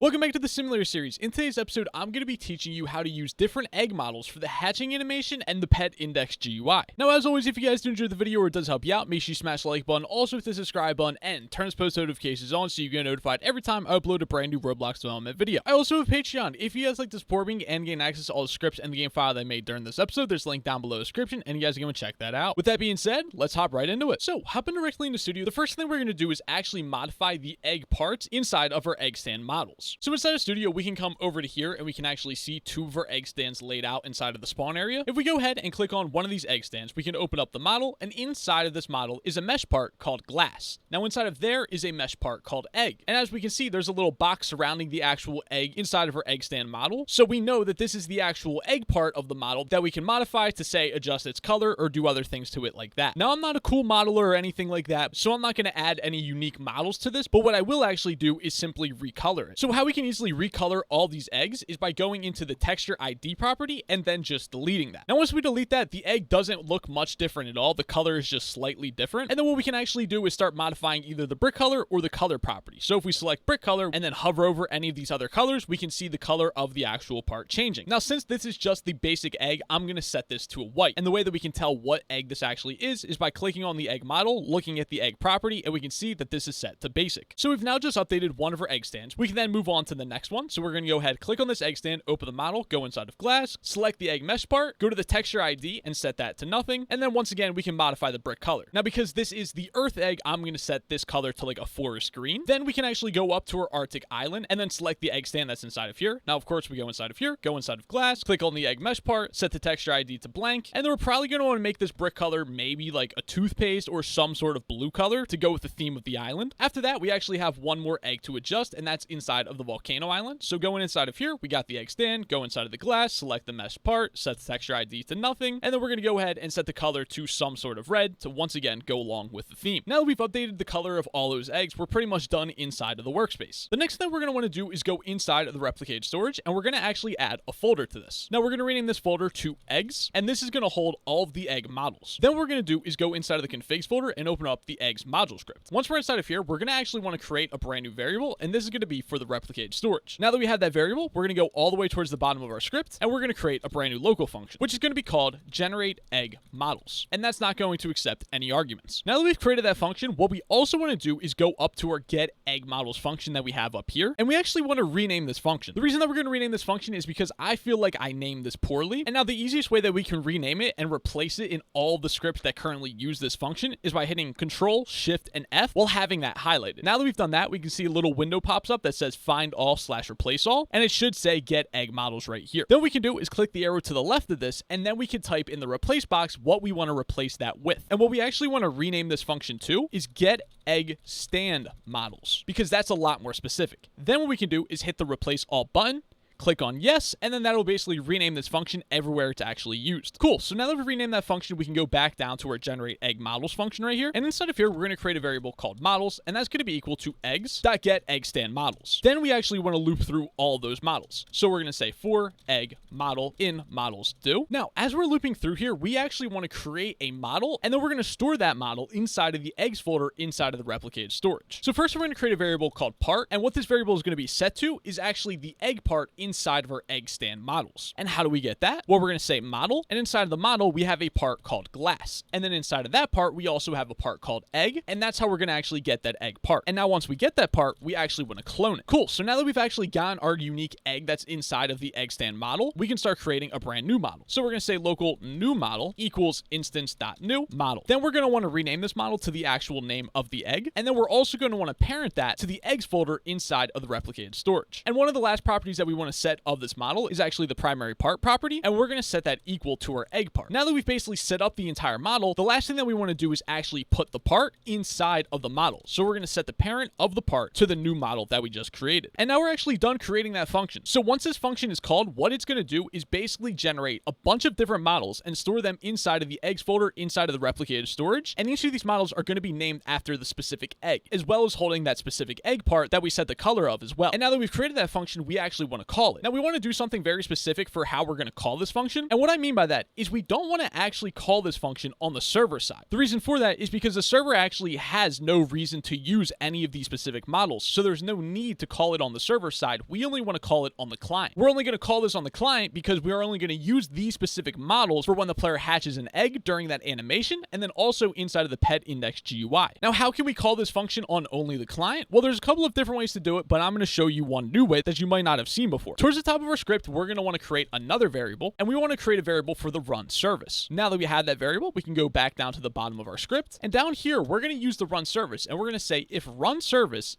Welcome back to the Simulator series. In today's episode, I'm going to be teaching you how to use different egg models for the hatching animation and the pet index GUI. Now, as always, if you guys do enjoy the video or it does help you out, make sure you smash the like button, also hit the subscribe button, and turn post notifications on so you get notified every time I upload a brand new Roblox development video. I also have a Patreon. If you guys like to support me and gain access to all the scripts and the game file that I made during this episode, there's a link down below the description, and you guys can go and check that out. With that being said, let's hop right into it. So, hopping directly into Studio, the first thing we're going to do is actually modify the egg parts inside of our egg stand models. So inside of Studio, we can come over to here and we can actually see two of our egg stands laid out inside of the spawn area. If we go ahead and click on one of these egg stands, we can open up the model, and inside of this model is a mesh part called glass. Now inside of there is a mesh part called egg. And as we can see, there's a little box surrounding the actual egg inside of our egg stand model. So we know that this is the actual egg part of the model that we can modify to, say, adjust its color or do other things to it like that. Now I'm not a cool modeler or anything like that, so I'm not going to add any unique models to this, but what I will actually do is simply recolor it. So how we can easily recolor all these eggs is by going into the texture ID property and then just deleting that. Now once we delete that, the egg doesn't look much different at all. The color is just slightly different. And then what we can actually do is start modifying either the brick color or the color property. So if we select brick color and then hover over any of these other colors, we can see the color of the actual part changing. Now since this is just the basic egg, I'm going to set this to a white. And the way that we can tell what egg this actually is by clicking on the egg model, looking at the egg property, and we can see that this is set to basic. So we've now just updated one of our egg stands. We can then move on to the next one. So we're going to go ahead, click on this egg stand, open the model, go inside of glass, select the egg mesh part, go to the texture ID and set that to nothing. And then once again, we can modify the brick color. Now, because this is the earth egg, I'm going to set this color to like a forest green. Then we can actually go up to our Arctic island and then select the egg stand that's inside of here. Now, of course, we go inside of here, go inside of glass, click on the egg mesh part, set the texture ID to blank. And then we're probably going to want to make this brick color maybe like a toothpaste or some sort of blue color to go with the theme of the island. After that, we actually have one more egg to adjust, and that's inside of the volcano island. So going inside of here, we got the egg stand, go inside of the glass, select the mesh part, set the texture ID to nothing, and then we're going to go ahead and set the color to some sort of red to once again go along with the theme. Now that we've updated the color of all those eggs, we're pretty much done inside of the workspace. The next thing we're going to want to do is go inside of the replicated storage, and we're going to actually add a folder to this. Now we're going to rename this folder to eggs, and this is going to hold all of the egg models. Then what we're going to do is go inside of the configs folder and open up the eggs module script. Once we're inside of here, we're going to actually want to create a brand new variable, and this is going to be for the replicated storage. Now that we have that variable, we're going to go all the way towards the bottom of our script, and we're going to create a brand new local function, which is going to be called generate egg models, and that's not going to accept any arguments. Now that we've created that function, what we also want to do is go up to our get egg models function that we have up here, and we actually want to rename this function. The reason that we're going to rename this function is because I feel like I named this poorly, and now the easiest way that we can rename it and replace it in all the scripts that currently use this function is by hitting Control, Shift, and F while having that highlighted. Now that we've done that, we can see a little window pops up that says find all/replace all, and it should say get egg models right here. Then what we can do is click the arrow to the left of this, and then we can type in the replace box what we want to replace that with. And what we actually want to rename this function to is get egg stand models, because that's a lot more specific. Then what we can do is hit the replace all button, click on yes, and then that'll basically rename this function everywhere it's actually used. Cool, so now that we've renamed that function, we can go back down to our generate egg models function right here, and inside of here, we're going to create a variable called models, and that's going to be equal to eggs.get egg stand models. Then we actually want to loop through all those models. So we're going to say for egg model in models do. Now, as we're looping through here, we actually want to create a model, and then we're going to store that model inside of the eggs folder inside of the replicated storage. So first, we're going to create a variable called part, and what this variable is going to be set to is actually the egg part inside of our egg stand models. And how do we get that? Well, we're going to say model, and inside of the model, we have a part called glass. And then inside of that part, we also have a part called egg, and that's how we're going to actually get that egg part. And now once we get that part, we actually want to clone it. Cool, so now that we've actually gotten our unique egg that's inside of the egg stand model, we can start creating a brand new model. So we're going to say local new model equals instance.new model. Then we're going to want to rename this model to the actual name of the egg, and then we're also going to want to parent that to the eggs folder inside of the replicated storage. And one of the last properties that we want to set of this model is actually the primary part property, and we're going to set that equal to our egg part. Now that we've basically set up the entire model, the last thing that we want to do is actually put the part inside of the model. So we're going to set the parent of the part to the new model that we just created. And now we're actually done creating that function. So once this function is called, what it's going to do is basically generate a bunch of different models and store them inside of the eggs folder inside of the replicated storage. And each of these models are going to be named after the specific egg, as well as holding that specific egg part that we set the color of as well. And now that we've created that function, we actually want to call call it. Now we want to do something very specific for how we're going to call this function. And what I mean by that is we don't want to actually call this function on the server side. The reason for that is because the server actually has no reason to use any of these specific models. So there's no need to call it on the server side. We only want to call it on the client. We're only going to call this on the client because we are only going to use these specific models for when the player hatches an egg during that animation, and then also inside of the pet index GUI. Now, how can we call this function on only the client? Well, there's a couple of different ways to do it, but I'm going to show you one new way that you might not have seen before. Towards the top of our script, we're going to want to create another variable, and we want to create a variable for the run service. Now that we have that variable, we can go back down to the bottom of our script, and down here, we're going to use the run service, and we're going to say if run service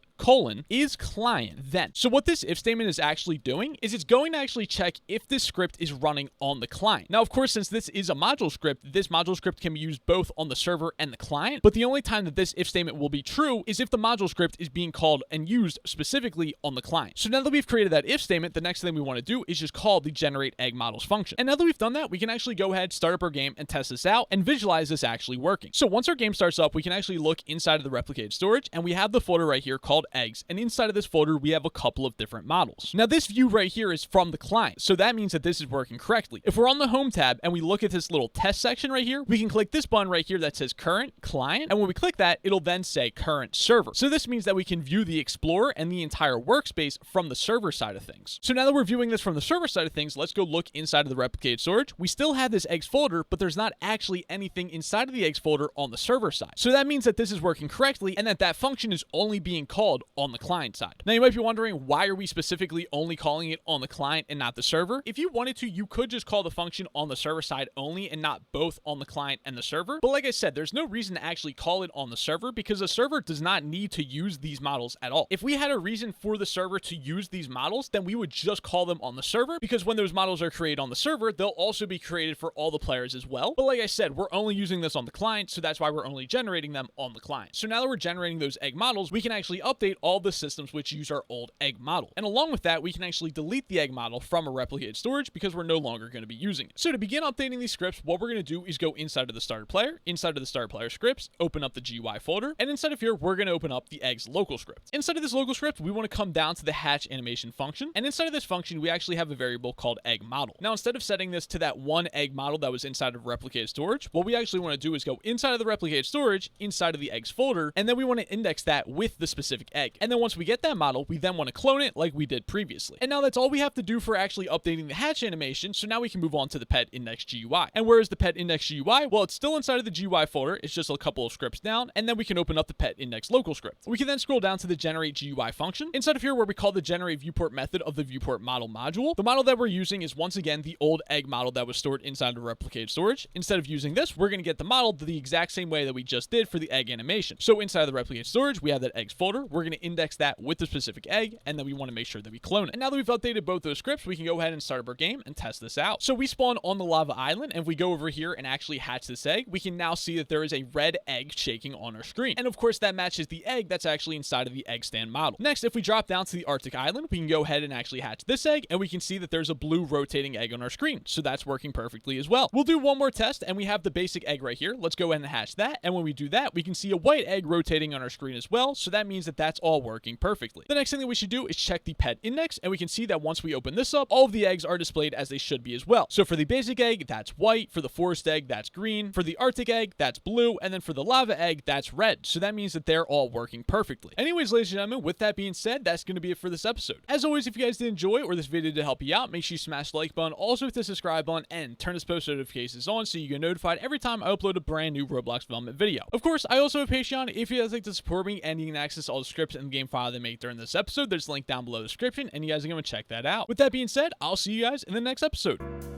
is client then. So what this if statement is actually doing is it's going to actually check if this script is running on the client. Now, of course, since this is a module script, this module script can be used both on the server and the client, but the only time that this if statement will be true is if the module script is being called and used specifically on the client. So now that we've created that if statement, the next thing we want to do is just call the generate egg models function. And now that we've done that, we can actually go ahead, start up our game and test this out and visualize this actually working. So once our game starts up, we can actually look inside of the replicated storage, and we have the folder right here called eggs, and inside of this folder we have a couple of different models. Now this view right here is from the client, so that means that this is working correctly. If we're on the home tab and we look at this little test section right here, we can click this button right here that says current client, and when we click that, it'll then say current server. So this means that we can view the explorer and the entire workspace from the server side of things. So now that we're viewing this from the server side of things, let's go look inside of the replicated storage. We still have this eggs folder, but there's not actually anything inside of the eggs folder on the server side. So that means that this is working correctly and that function is only being called on the client side. Now you might be wondering, why are we specifically only calling it on the client and not the server? If you wanted to, you could just call the function on the server side only and not both on the client and the server. But like I said, there's no reason to actually call it on the server because the server does not need to use these models at all. If we had a reason for the server to use these models, then we would just call them on the server, because when those models are created on the server, they'll also be created for all the players as well. But like I said, we're only using this on the client, so that's why we're only generating them on the client. So now that we're generating those egg models, we can actually update all the systems which use our old egg model. And along with that, we can actually delete the egg model from a replicated storage because we're no longer going to be using it. So to begin updating these scripts, what we're going to do is go inside of the starter player, inside of the starter player scripts, open up the GUI folder, and inside of here, we're going to open up the eggs local script. Inside of this local script, we want to come down to the hatch animation function, and inside of this function, we actually have a variable called egg model. Now, instead of setting this to that one egg model that was inside of replicated storage, what we actually want to do is go inside of the replicated storage, inside of the eggs folder, and then we want to index that with the specific egg. And then once we get that model, we then want to clone it like we did previously. And now that's all we have to do for actually updating the hatch animation. So now we can move on to the pet index GUI. And where is the pet index GUI? Well, it's still inside of the GUI folder. It's just a couple of scripts down, and then we can open up the pet index local script. We can then scroll down to the generate GUI function. Inside of here, where we call the generate viewport method of the viewport model module, the model that we're using is once again the old egg model that was stored inside of replicated storage. Instead of using this, we're going to get the model the exact same way that we just did for the egg animation. So inside of the replicated storage, we have that eggs folder. We're going to index that with the specific egg, and then we want to make sure that we clone it. And now that we've updated both those scripts, we can go ahead and start up our game and test this out. So we spawn on the lava island, and if we go over here and actually hatch this egg, we can now see that there is a red egg shaking on our screen. And of course, that matches the egg that's actually inside of the egg stand model. Next, if we drop down to the Arctic island, we can go ahead and actually hatch this egg, and we can see that there's a blue rotating egg on our screen. So that's working perfectly as well. We'll do one more test, and we have the basic egg right here. Let's go ahead and hatch that. And when we do that, we can see a white egg rotating on our screen as well. So that means that that's all working perfectly. The next thing that we should do is check the pet index, and we can see that once we open this up, all of the eggs are displayed as they should be as well. So for the basic egg, that's white. For the forest egg, that's green. For the Arctic egg, that's blue. And then for the lava egg, that's red. So that means that they're all working perfectly. Anyways, ladies and gentlemen, with that being said, that's going to be it for this episode. As always, if you guys did enjoy or this video did help you out, make sure you smash the like button, also hit the subscribe button, and turn this post notifications on so you get notified every time I upload a brand new Roblox development video. Of course, I also have Patreon if you guys like to support me, and you can access all the scripts and the game file they make during this episode. There's a link down below the description, and you guys are going to check that out. With that being said, I'll see you guys in the next episode.